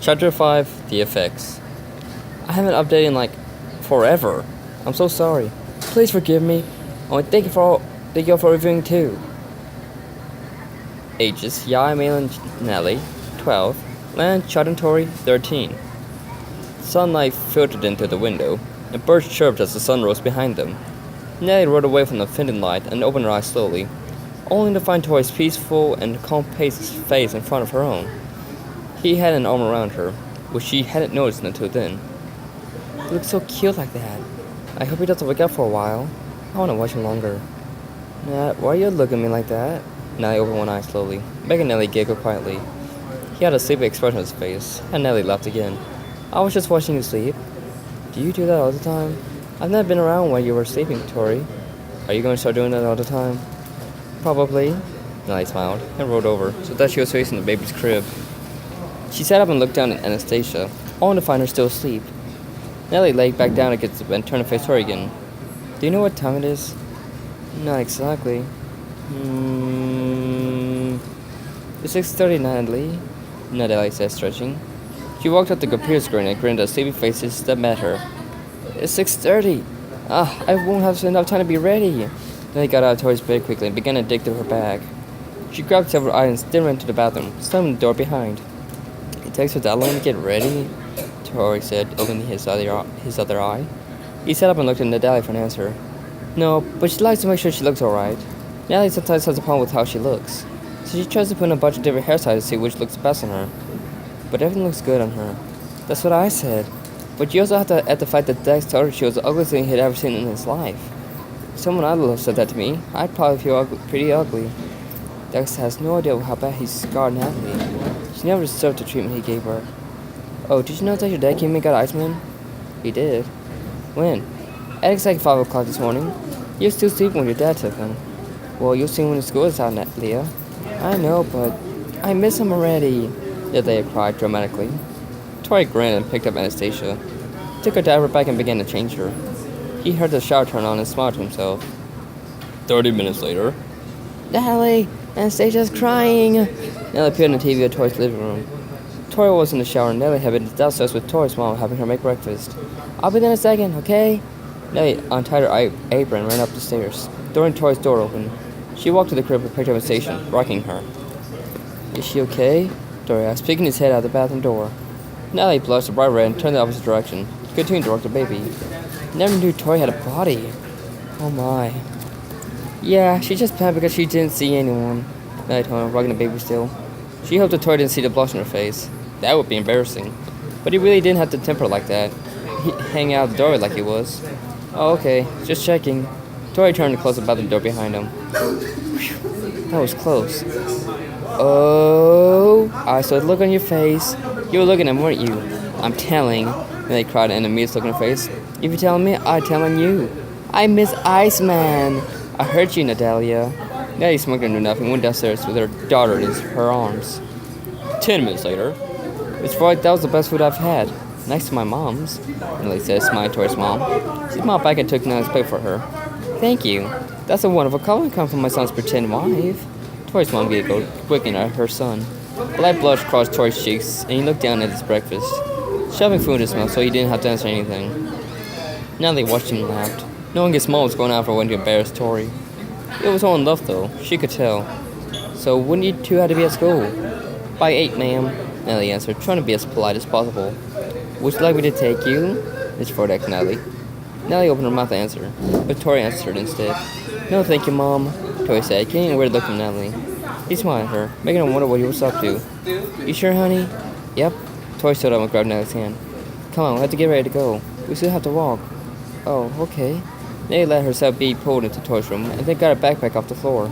Chapter 5 The Effects. I haven't updated in like forever. I'm so sorry. Please forgive me. Oh, and thank you all for reviewing too. Ages: Yai, Malin, Nelly, 12. Lan, Chad, and Tori, 13. Sunlight filtered in through the window, and birds chirped as the sun rose behind them. Nelly rode away from the fading light and opened her eyes slowly, only to find Tori's peaceful and calm face in front of her own. He had an arm around her, which she hadn't noticed until then. He looks so cute like that. I hope he doesn't wake up for a while. I want to watch him longer. Nat, why are you looking at me like that? Nelly opened one eye slowly, making Nelly giggle quietly. He had a sleepy expression on his face, and Nelly laughed again. I was just watching you sleep. Do you do that all the time? I've never been around while you were sleeping, Tori. Are you going to start doing that all the time? Probably. Nelly smiled and rolled over so that she was facing the baby's crib. She sat up and looked down at Anastasia, only to find her still asleep. Nelly laid back down against the bed and turned to face Tori again. Do you know what time it is? Not exactly. It's 6:30, Natalie, Natalie said, stretching. She walked up to the computer screen and grinned at sleepy faces that met her. It's 6:30. I won't have enough time to be ready. Nelly got out of Tori's bed quickly and began to dig through her bag. She grabbed several items, then ran to the bathroom, slamming the door behind. It takes her that long to get ready, Tori said, opening his other eye. He sat up and looked at Natalie for an answer. No, but she likes to make sure she looks alright. Natalie sometimes has a problem with how she looks, so she tries to put in a bunch of different hairstyles to see which looks best on her. But everything looks good on her. That's what I said. But you also have to add the fact that Dex told her she was the ugliest thing he'd ever seen in his life. If someone I love said that to me, I'd probably feel pretty ugly. Dex has no idea how bad he scarred Natalie. She never deserved the treatment he gave her. Oh, did you know that your dad came and got Iceman? He did. When? At exactly 5 o'clock this morning. You were still sleeping when your dad took him. Well, you'll see when the school is out, Leah. I know, but I miss him already, Leah cried dramatically. Tori grinned and picked up Anastasia, took her diaper back and began to change her. He heard the shower turn on and smiled to himself. 30 minutes later. Natalie, Anastasia's crying. Nellie appeared on the TV at Tori's living room. Tori was in the shower and Nellie had been downstairs with Tori's mom having her make breakfast. I'll be there in a second, okay? Nellie untied her apron and ran up the stairs, throwing Tori's door open. She walked to the crib and picked up a station, rocking her. Is she okay? Tori asked, peeking his head out the bathroom door. Nellie blushed a bright red and turned the opposite direction, continuing to rock the baby. Never knew Tori had a body. Oh my. Yeah, she just panicked because she didn't see anyone, Nellie told him, rocking the baby still. She hoped that Tori didn't see the blush on her face. That would be embarrassing. But he really didn't have to temper like that. He'd hang out the doorway like he was. Oh, okay. Just checking. Tori turned to close the bathroom door behind him. Whew, that was close. Oh, I saw the look on your face. You were looking at him, weren't you? I'm telling. And they cried in a amused look on her face. If you're telling me, I'm telling you. I miss Iceman. I hurt you, Natalia. Nellie smoked and knew nothing and went downstairs with her daughter in her arms. 10 minutes later. It's right, that was the best food I've had. Next to my mom's, Nellie said, smiling towards mom. She smiled back and took Nellie's plate for her. Thank you. That's a wonderful compliment coming from my son's pretend wife. Tori's mom giggled, winking at her son. A light blush crossed Tori's cheeks, and he looked down at his breakfast, shoving food in his mouth so he didn't have to answer anything. Nellie watched him and laughed, knowing his mom was going out for one to embarrass Tori. It was all in love, though. She could tell. So when you two had to be at school? By 8, ma'am, Nellie answered, trying to be as polite as possible. Would you like me to take you? It's for that, Nellie. Nellie opened her mouth to answer, but Tori answered instead. No, thank you, Mom, Tori said, getting a weird look from Nellie. He smiled at her, making her wonder what he was up to. You sure, honey? Yep. Tori stood up and grabbed Nellie's hand. Come on, we have to get ready to go. We still have to walk. Oh, okay. Nellie let herself be pulled into Tori's room and then got her backpack off the floor.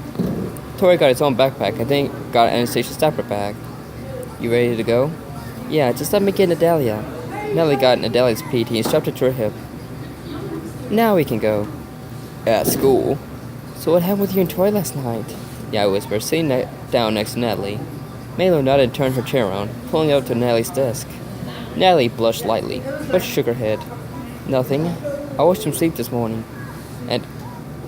Tori got his own backpack and then got Anastasia's separate bag. You ready to go? Yeah, just let me get Natalia. Nellie got Natalia's PT and strapped it to her hip. Now we can go. At school. So what happened with you and Tori last night? Yeah, I whispered, sitting down next to Natalie. Melo nodded and turned her chair around, pulling it up to Natalie's desk. Natalie blushed lightly, but shook her head. Nothing. I watched him sleep this morning.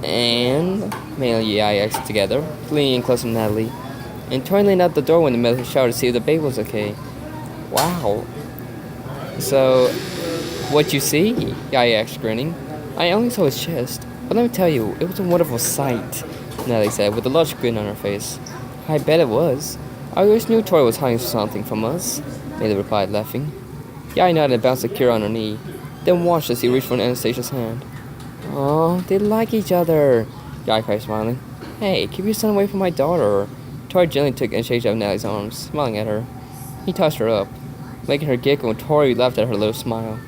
And Melo yikes together, leaning close to Natalie. And Tori leaned out the door when the middle shower to see if the baby was okay. Wow. So, what you see? Guy asked, grinning. I only saw his chest, but let me tell you, it was a wonderful sight, Nellie said, with a large grin on her face. I bet it was. I always knew Tori was hiding something from us, Nellie replied, laughing. Guy nodded and bounced Akira on her knee, then watched as he reached for Anastasia's hand. Oh, they like each other, Guy cried, smiling. Hey, keep your son away from my daughter. Tori gently took Anastasia out of Nellie's arms, smiling at her. He touched her up, making her giggle, and Tori laughed at her little smile.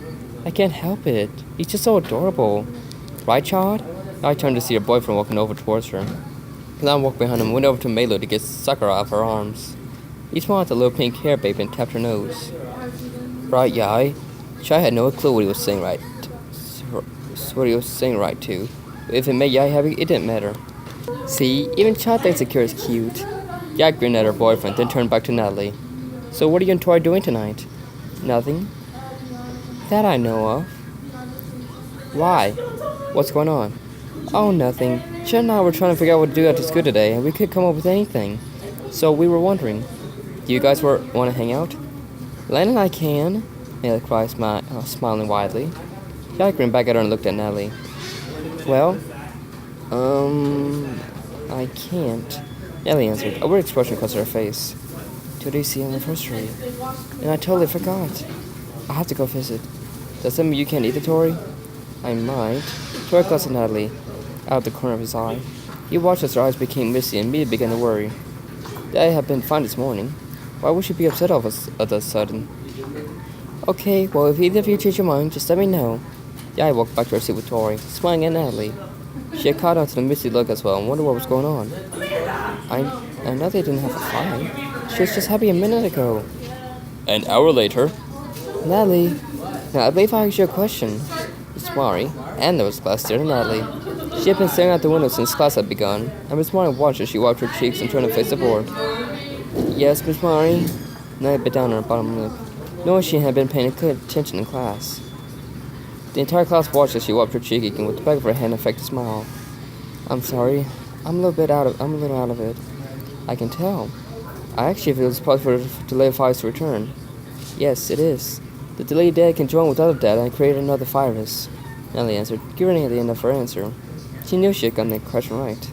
I can't help it. He's just so adorable. Right, child? I turned to see her boyfriend walking over towards her. Lan walked behind him and went over to Melo to get Sakura out of her arms. He smiled at the little pink hair baby and tapped her nose. Right, Yai. Chai had no clue what he was saying right. What he was saying right too. If it made Yai happy, it didn't matter. See, even Chai thinks Akira's cute. Yai grinned at her boyfriend, then turned back to Natalie. So what are you and Tori doing tonight? Nothing. That I know of. Why? What's going on? Oh, nothing. Chet and I were trying to figure out what to do after school today, and we couldn't come up with anything. So we were wondering, do you guys want to hang out? Len and I can, Natalie cried, smiling widely. Yai grinned back at her and looked at Natalie. Well, I can't, Natalie answered, a weird expression across her face. Today's the anniversary, and I totally forgot. I have to go visit. Does that mean you can't either, Tori? I might. Tori glanced at Natalie, out of the corner of his eye. He watched as her eyes became misty and immediately began to worry. Daddy had been fine this morning. Why would she be upset all of a sudden? Okay, well, if either of you change your mind, just let me know. Yai walked back to her seat with Tori, smiling at Natalie. She had caught on to the misty look as well and wondered what was going on. I know they didn't have a fight. She was just happy a minute ago. An hour later. Natalie, now I believe I asked you a question. Miss Mari, and there was class stared at Natalie. She had been staring out the window since class had begun, and Miss Mari watched as she wiped her cheeks and turned to face the board. Yes, Miss Mari. Natalie bit down on her bottom lip, knowing she had been paying good attention in class. The entire class watched as she wiped her cheek again with the back of her hand and faked a smile. I'm sorry. I'm a little out of it. I can tell. I actually feel it's possible for delayed fires to return. Yes, it is. The delayed data can join with other data and create another virus, Nellie answered, grinning at the end of her answer. She knew she had gotten the question right.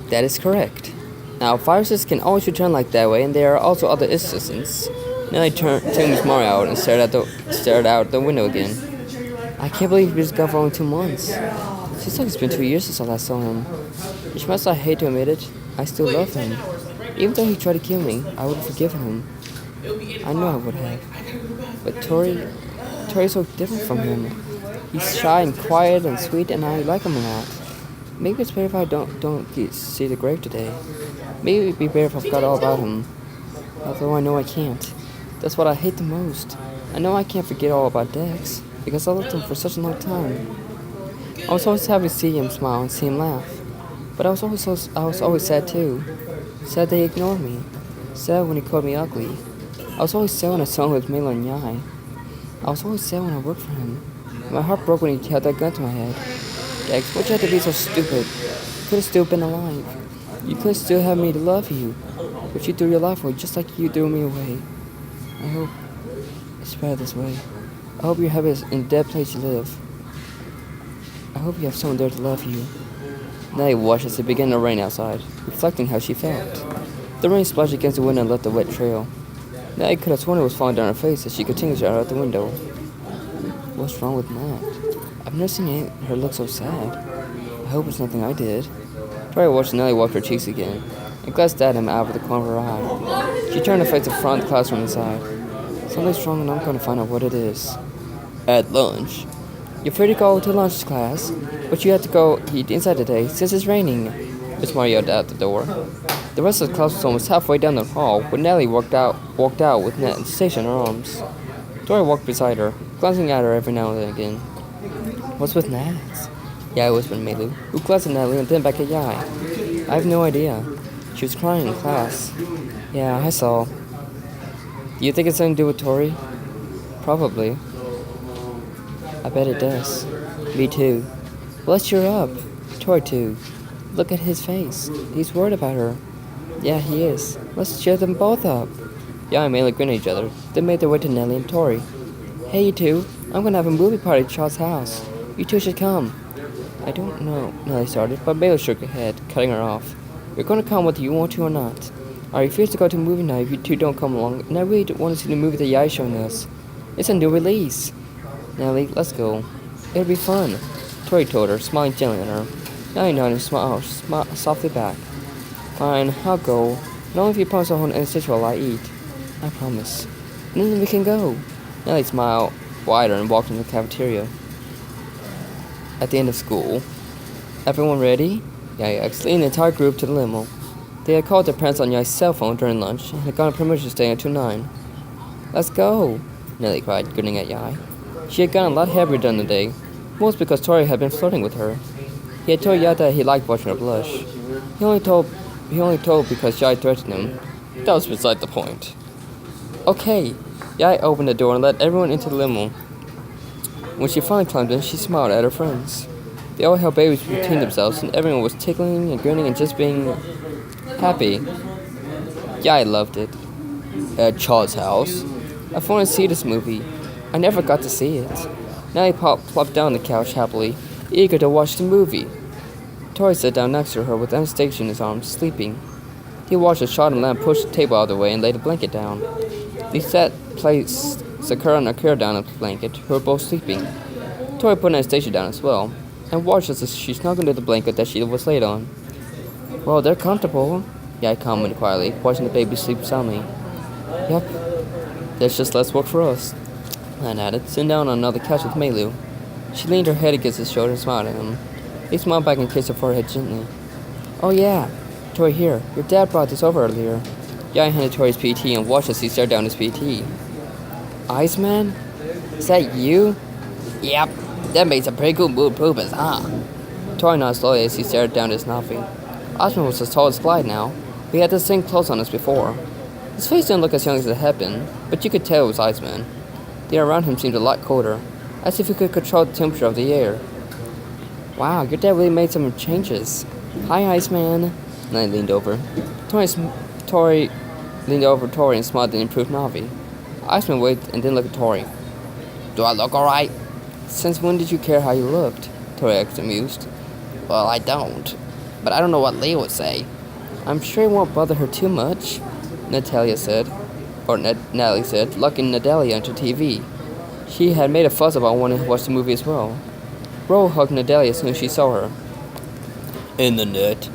That is correct. Now, viruses can always return like that way, and there are also other instances. Nellie took Miss Mari out and stared out the window again. I can't believe he was gone for only 2 months. Seems like it's been 2 years since I last saw him. As much as I hate to admit it, I still love him. Even though he tried to kill me, I would have forgiven him. I know I would have. But Tori's so different from him. He's shy and quiet and sweet, and I like him a lot. Maybe it's better if I don't see the grave today. Maybe it'd be better if I forgot all about him. Although I know I can't. That's what I hate the most. I know I can't forget all about Dex, because I loved him for such a long time. I was always happy to see him smile and see him laugh. But I was always sad too. Sad they ignored me. Sad when he called me ugly. I was always sad when I saw him with Milo and Yai. I was always sad when I worked for him. My heart broke when he held that gun to my head. Dex, why'd you have to be so stupid? You could have still been alive. You could still have me to love you. But you threw your life away just like you threw me away. I hope it's better this way. I hope you're happy in the dead place you live. I hope you have someone there to love you. Nellie watched as it began to rain outside, reflecting how she felt. The rain splashed against the window and left a wet trail. Nellie could have sworn it was falling down her face as she continued to stare out the window. What's wrong with Matt? I've never seen her look so sad. I hope it's nothing I did. Tori watched Nellie wipe her cheeks again, and glanced at him out of the corner of her eye. She turned to face the front of the classroom inside. Something's wrong and I'm going to find out what it is. At lunch. You're free to go to lunch class, but you have to go eat inside today since it's raining, Miss Mari yelled out the door. The rest of the class was almost halfway down the hall when Nellie walked out with Anastasia in her arms. Tori walked beside her, glancing at her every now and then again. What's with Nats? Yai whispered Melu, who glanced at Natalie and then back at Yai. I have no idea. She was crying in class. Yeah, I saw. Do you think it's something to do with Tori? Probably. I bet it does. Me too. Let's cheer up. Tori too. Look at his face. He's worried about her. Yeah, he is. Let's cheer them both up. Yeah, and Mayla grinned at each other. They made their way to Nellie and Tori. Hey, you two. I'm gonna have a movie party at Charles' house. You two should come. I don't know, Nellie started, but Mayla shook her head, cutting her off. You're gonna come whether you want to or not. I refuse to go to a movie night if you two don't come along, and I really don't want to see the movie that Yai's showing us. It's a new release. Nellie, let's go. It'll be fun. Tori told her, smiling gently at her. Nellie nodded and smiled softly back. Fine, I'll go. But only if you promise to hold any stitch while I eat. I promise. And then we can go. Nellie smiled wider and walked into the cafeteria. At the end of school, everyone ready? Yai asked, leading the entire group to the limo. They had called their parents on Yai's cell phone during lunch and had gotten permission to stay until 9. Let's go, Nellie cried, grinning at Yai. She had gotten a lot heavier during the day, most because Tori had been flirting with her. He had told Yai that he liked watching her blush. He only told because Yai threatened him. That was beside the point. Okay, Yai opened the door and let everyone into the limo. When she finally climbed in, she smiled at her friends. They all held babies between themselves, and everyone was tickling and grinning and just being happy. Yai loved it. At Charles' house? I've wanted to see this movie. I never got to see it. Nellie plopped down on the couch happily, eager to watch the movie. Tori sat down next to her with Anastasia in his arms, sleeping. He watched as Shot and Lamb pushed the table out of the way and laid a blanket down. They placed Sakura and Akira down on the blanket, who were both sleeping. Tori put Anastasia down as well, and watched as she snuggled into the blanket that she was laid on. Well, they're comfortable, Yai commented quietly, watching the baby sleep soundly. Yep, there's just less work for us, Lan added, sitting down on another couch with Meilu. She leaned her head against his shoulder and smiled at him. He smiled back and kissed her forehead gently. Oh yeah, Tori here, your dad brought this over earlier. Yai handed Tori's PT and watched as he stared down his PT. Iceman? Is that you? Yep, that made some pretty good improvements, huh? Tori nodded slowly as he stared down his nothing. Iceman was as tall as Clyde now. He had the same clothes on as before. His face didn't look as young as it had been, but you could tell it was Iceman. The air around him seemed a lot colder, as if he could control the temperature of the air. Wow, your dad really made some changes. Hi, Iceman. And I leaned over. Tori leaned over Tori and smiled at the improved Navi. Iceman waited and then looked at Tori. Do I look alright? Since when did you care how you looked? Tori asked, amused. Well, I don't. But I don't know what Leah would say. I'm sure it won't bother her too much, Natalia said. Natalie said, looking Natalia onto TV. She had made a fuss about wanting to watch the movie as well. Ro hugged Natalia as soon as she saw her. In the net.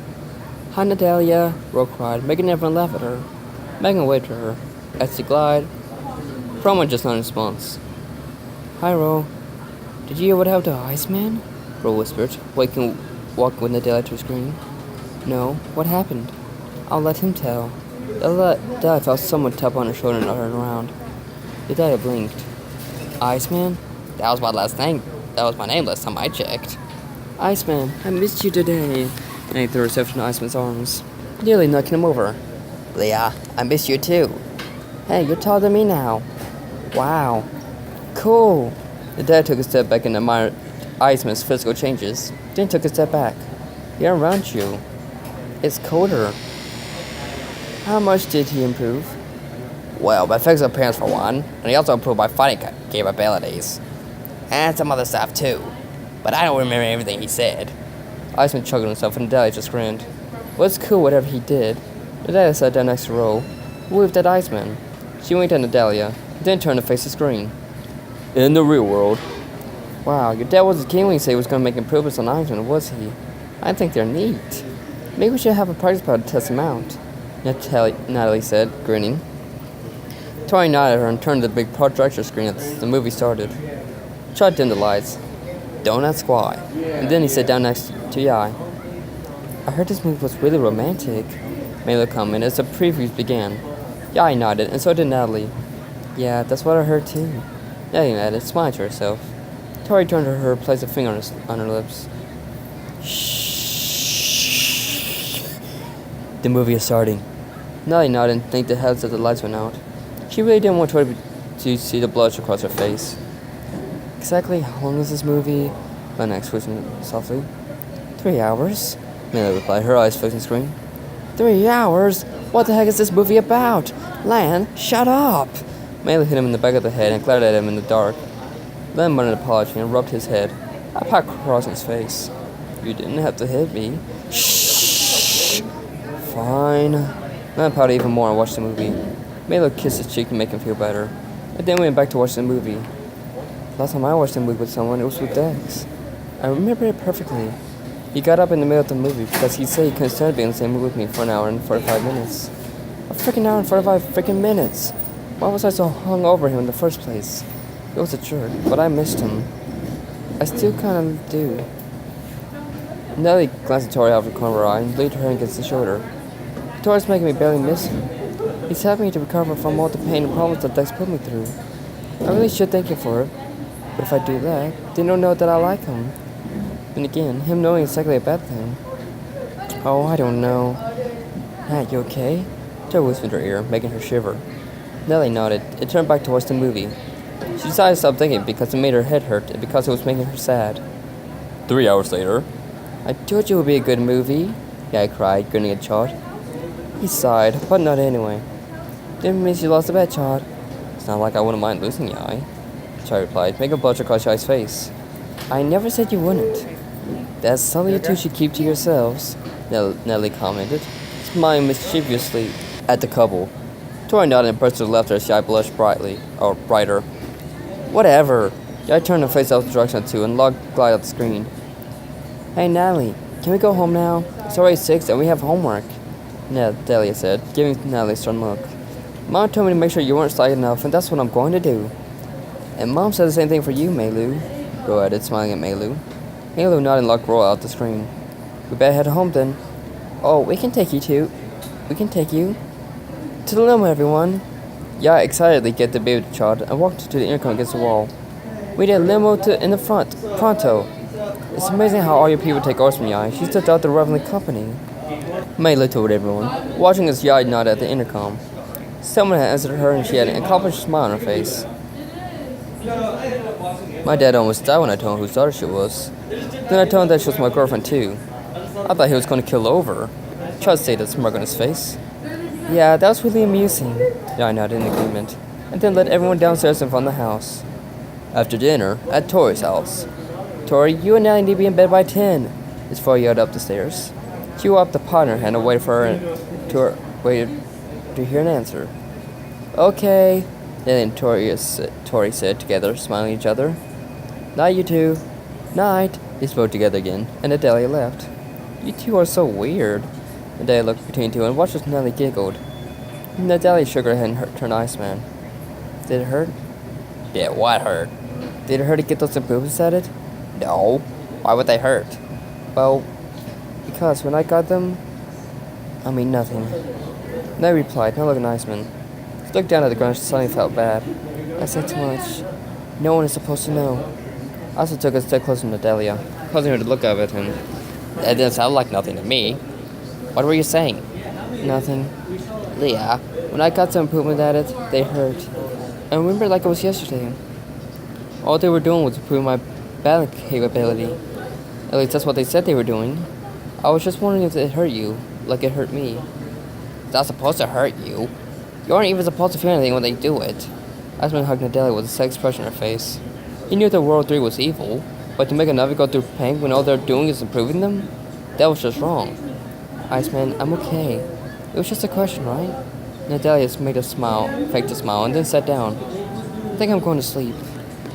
Hi, Natalia, Ro cried, making everyone laugh at her. Megan waved to her. As she glided, Promo just not in response. Hi, Ro. Did you hear what happened to Iceman? Ro whispered, walking with Natalia to the screen. No, what happened? I'll let him tell. Natalia felt someone tap on her shoulder and turn around. Natalia blinked. Iceman? That was my name last time I checked. Iceman, I missed you today. And he threw herself into Iceman's arms, nearly knocking him over. Leah, I miss you too. Hey, you're taller than me now. Wow. Cool. The dad took a step back and admired Iceman's physical changes, then took a step back. The air around you. It's colder. How much did he improve? Well, by physical appearance for one, and he also improved my fighting capabilities. And some other stuff too. But I don't remember everything he said. Iceman chuckled himself and Natalia just grinned. Well, it's cool whatever he did. Natalia sat down next to Ro, who waved at Iceman. She winked at Natalia, then turned to face the screen. In the real world. Wow, your dad wasn't keen when he said he was going to make improvements on Iceman, was he? I think they're neat. Maybe we should have a practice pod to test them out, Natalie said, grinning. Tori nodded at her and turned to the big projector screen as the movie started. Chad dimmed the lights. Don't ask why. And then he sat down next to Yai. I heard this movie was really romantic, Mela commented as the previews began. Yai nodded, and so did Natalie. Yeah, that's what I heard too. Natalie added, smiling to herself. Tori turned to her, placed a finger on her lips. Shh. The movie is starting. Natalie nodded and thanked the heads as the lights went out. She really didn't want Tori to see the blush across her face. Exactly how long is this movie? My next question softly. 3 hours, Mela replied, her eyes fixing the screen. 3 hours? What the heck is this movie about? Lan, shut up! Maley hit him in the back of the head and glared at him in the dark. Lan muttered an apology and rubbed his head. I pat across his face. You didn't have to hit me. Shh. Fine. Lan pouted even more and watched the movie. Maley kissed his cheek to make him feel better. And then went back to watch the movie. Last time I watched a movie with someone, it was with Dex. I remember it perfectly. He got up in the middle of the movie because he said he couldn't stand being in the same movie with me for an hour and 45 minutes. A freaking hour and 45 freaking minutes! Why was I so hung over him in the first place? He was a jerk, but I missed him. I still kind of do. Nellie glanced at Tori out of the corner of her eye and leaned her hand against his shoulder. Tori's making me barely miss him. He's helping me to recover from all the pain and problems that Dex put me through. I really should thank him for it. But if I do that, then he'll know that I like him. Then again, him knowing is exactly a bad thing. Oh, I don't know. Nat, you okay? Tori whispered in her ear, making her shiver. Nellie nodded and turned back to watch the movie. She decided to stop thinking because it made her head hurt and because it was making her sad. 3 hours later. I told you it would be a good movie, Guy cried, grinning at Chad. He sighed, but not anyway. Didn't mean you lost the bet, Chad. It's not like I wouldn't mind losing, Yai. Chad replied, making a blush across Yai's face. I never said you wouldn't. That's something you two should keep to yourselves, Nellie commented, smiling mischievously at the couple. Tori nodded and burst to the laughter as Yai blushed brighter. Whatever. Yai turned her face out the direction of two and glided up the screen. Hey, Natalie, can we go home now? It's already 6 and we have homework, Delia said, giving Natalie a stern look. Mom told me to make sure you weren't sly enough, and that's what I'm going to do. And Mom said the same thing for you, Meilu, Ro added, smiling at Meilu. Meilu nodded and locked Ro out the screen. We better head home then. Oh, we can take you to the limo, everyone. Yai excitedly get the baby child and walked to the intercom against the wall. We did a limo in the front, pronto. It's amazing how all your people take orders from Yai. She's just out there reveling company. Meilu told everyone, watching as Yai nodded at the intercom. Someone had answered her and she had an accomplished smile on her face. My dad almost died when I told him whose daughter she was. Then I told him that she was my girlfriend too. I thought he was going to kill over. Chad stated, smirk on his face. Yeah, that was really amusing, Yai nodded in agreement, and then led everyone downstairs and from the house. After dinner, at Tori's house. Tori, you and Nellie need to be in bed by 10, his father yelled up the stairs. She wiped the pot in her hand and waited to hear an answer. Okay, Nellie and Tori said together, smiling at each other. Night, you two. Night, they spoke together again, and Adelia left. You two are so weird. Adelia looked between two and watched as Nellie giggled. Adelia shook her head and turned to Iceman. Did it hurt? Yeah, what hurt? Did it hurt to get those improvements at it? No. Why would they hurt? Well, because when I got them, nothing. Nellie replied, not looking at Iceman. She looked down at the ground and suddenly felt bad. I said too much. No one is supposed to know. I also took a step closer to Delia, causing her to look up at him. That didn't sound like nothing to me. What were you saying? Nothing. Leah, when I got some improvement at it, they hurt. I remember it like it was yesterday. All they were doing was improving my battling capability. At least that's what they said they were doing. I was just wondering if it hurt you, like it hurt me. It's not supposed to hurt you. You aren't even supposed to feel anything when they do it. Iceman hugged Nadelia with a sad expression on her face. He knew that World 3 was evil, but to make a Navi go through pain when all they're doing is improving them? That was just wrong. Iceman, I'm okay. It was just a question, right? Nadelia faked a smile, and then sat down. I think I'm going to sleep.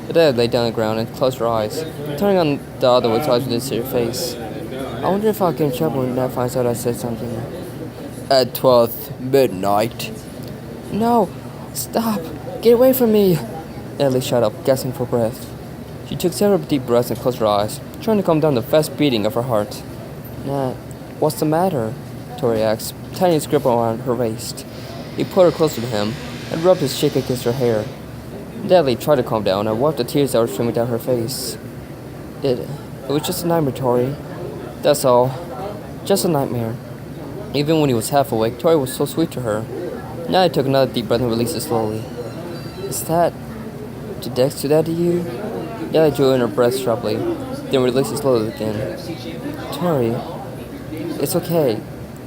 Nadelia lay down on the ground and closed her eyes, turning on the other with eyes within her face. I wonder if I'll get in trouble when Nat finds out I said something. At 12th midnight. No! Stop! Get away from me! Natalie shut up, gasping for breath. She took several deep breaths and closed her eyes, trying to calm down the fast beating of her heart. Nat, what's the matter? Tori asked, tightening his grip around her waist. He pulled her closer to him and rubbed his cheek against her hair. Natalie tried to calm down and wiped the tears that were streaming down her face. It was just a nightmare, Tori. That's all. Just a nightmare. Even when he was half awake, Tori was so sweet to her. Natalie took another deep breath and released it slowly. Did Dex do that to you? Natalie drew in her breath sharply, then released it slowly again. Tori, it's okay.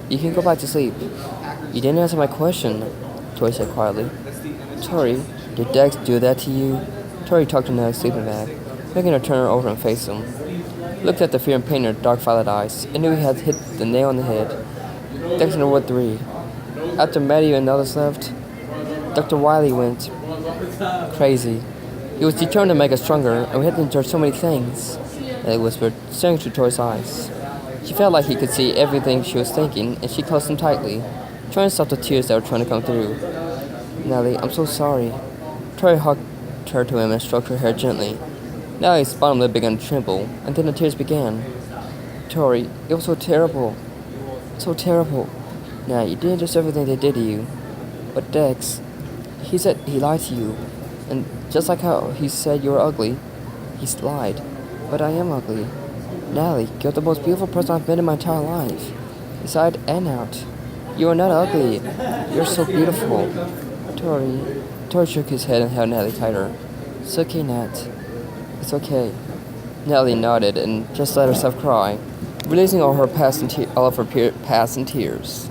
You can go back to sleep. You didn't answer my question, Tori said quietly. Tori, did Dex do that to you? Tori tucked in Nellie's sleeping bag, making her turn her over and face him. He looked at the fear and pain in her dark violet eyes and knew he had hit the nail on the head. Dexter would 3. After Maddie and others left, Dr. Wiley went crazy. He was determined to make us stronger, and we had to endure so many things, Nellie whispered, staring through Tori's eyes. She felt like he could see everything she was thinking, and she closed them tightly, trying to stop the tears that were trying to come through. Nellie, I'm so sorry. Tori hugged her to him and stroked her hair gently. Nellie's bottom lip began to tremble, and then the tears began. Tori, it was so terrible. So terrible. Now, you didn't deserve everything they did to you. But Dex, he said he lied to you. And just like how he said you were ugly, he's lied. But I am ugly. Nellie, you're the most beautiful person I've met in my entire life. Inside and out. You are not ugly. You're so beautiful. Tori shook his head and held Nellie tighter. It's okay, Nat. It's okay. Nellie nodded and just let herself cry, releasing all of her past in tears.